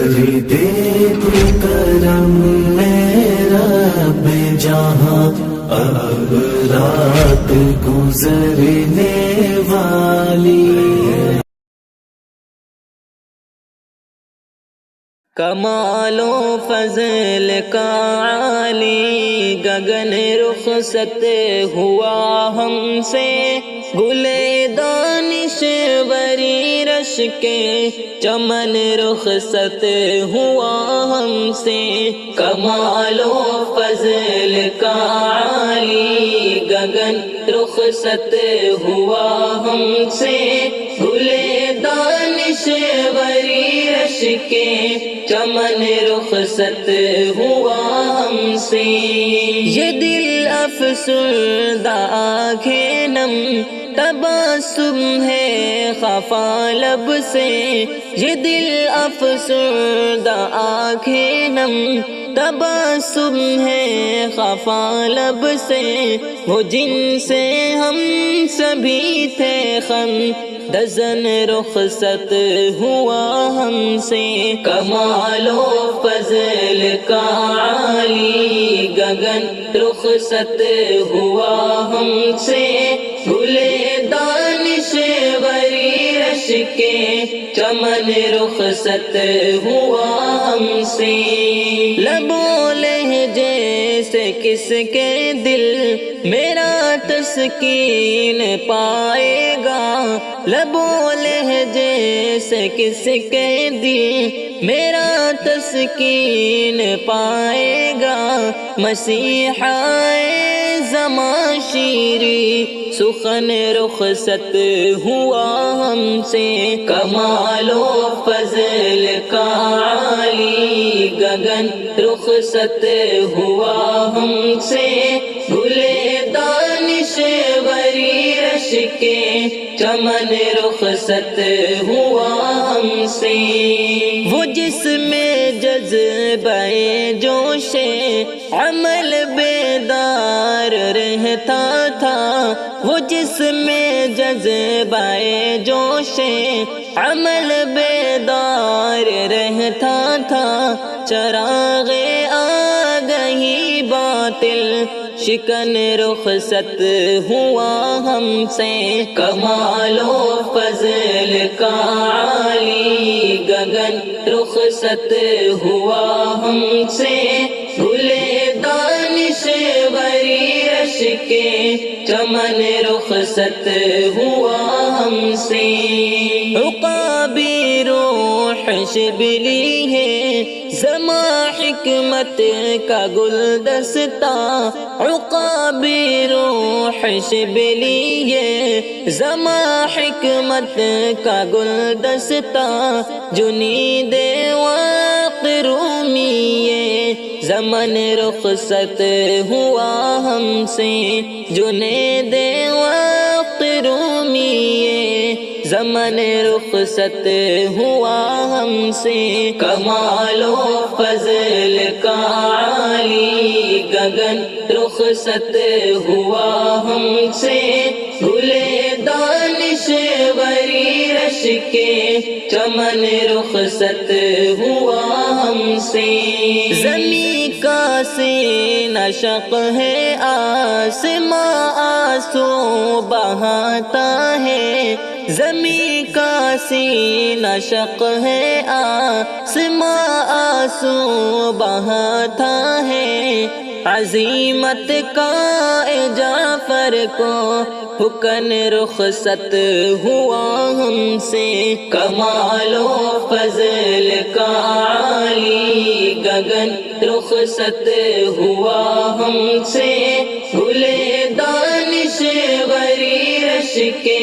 دے تو کرم میرا بے جہاں اب رات گزرنے والی ہے۔ کمال و فضل کا عالی گگن رخصت ہوا ہم سے، گلے دانش وری رش کے چمن رخصت ہوا ہم سے۔ کمال و فضل کا عالی گگن رخصت ہوا ہم سے، گلے دانش وری رش کے چمن رخصت ہوا ہم سے۔ یہ دل افسردہ آنکھیں نم تبسم ہے خفا لب سے، یہ دل افسردہ آنکھیں نم تبسم ہے خفا لب سے، وہ جن سے ہم سبھی تھے خم دزن رخصت ہوا ہم سے۔ کمال و فضل کا عالی گگن رخصت ہوا ہم سے، گلے دانش وری رش کے چمن رخصت ہوا ہم سے۔ لبوں لہجے سے کس کے دل میرا تسکین پائے گا، لبوں لہجے سے کس کے دل میرا تسکین پائے گا، مسیحا زمان شیری سخن رخصت ہوا ہم سے۔ کمال و فضل کا عالی گگن رخصت ہوا ہم سے، گلے دانش وری رش کے چمن رخصت ہوا ہم سے۔ وہ جس میں جذبہ جوش عمل بیدار رہتا تھا، وہ جس میں جذبہ جوش عمل بیدار رہتا تھا، چراغ آگہی باطل شکن رخصت ہوا ہم سے۔ کمال و فضل کا عالی گگن رخصت ہوا ہم سے، گلے دانش وری رش کے چمن رخصت ہوا ہم سے۔ عقابی روح شبلی ہے زماں حکمت کا گلدستہ، عقابی روح شبلی ہے زماں حکمت کا گلدستہ، جنید واق رومی زمن رخصت ہوا ہم سے۔ جنید واق رومی زمن رخصت ہوا ہم سے۔ کمال و فضل کا عالی گگن رخصت ہوا ہم سے، گلے دانش وری رش کے چمن رخصت ہوا ہم سے۔ زمین کا سینہ شق ہے آسماں آنسو بہاتا ہے، زمین کا سینہ شق ہے آسماں آنسو بہاتا ہے، عزیمت کا جعفر کو حکن رخصت ہوا ہم سے۔ کمال و فضل کا عالی گگن رخصت ہوا ہم سے، گلے دانش وری رش کے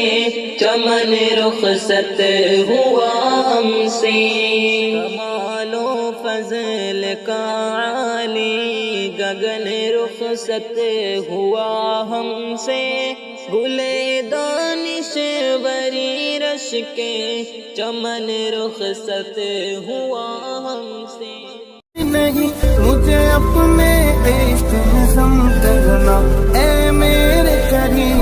چمن رخصت ہوا ہم سے۔ کمال و فضل کا عالی گگن رخصت ہوا ہم سے، گلے دانش وری رش کے چمن رخصت ہوا ہم سے۔ نہیں مجھے اپنے عشق میں سم کرنا اے میرے کریم۔